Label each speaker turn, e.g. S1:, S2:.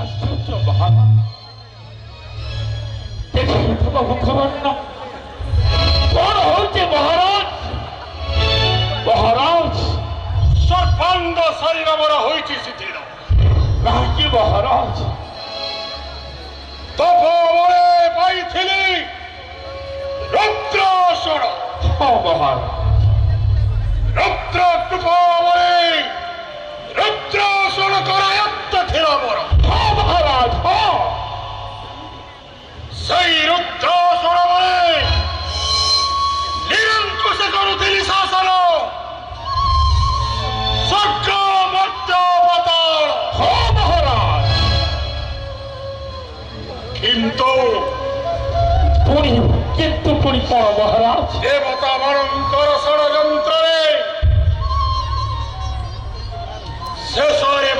S1: আশ্চর্য মহারাজ, দেখি বাবু খবর না বড় হচ্ছে মহারাজ। মহারাজ
S2: সর্বাঙ্গ শরীর বড় হয়েছে শিথিল
S1: নাকি মহারাজ?
S2: তপরে পাইছিলি রুদ্রাসন।
S1: মহারাজ
S2: রুদ্র কৃপরে রুদ্রাসন করায়ত্ত ছিল বড়।
S1: মহারাজ
S2: সেই রুদ্রাসন বলে নিরঙ্কুশে করুছিলি শাসন। স্বর্গ মর্ত্য পাতাল
S1: মহারাজ,
S2: কিন্তু
S1: কিন্তু পরিপর মহারাজ।
S2: দেবতা ভয়ঙ্কর ষড়যন্ত্রে শেষরে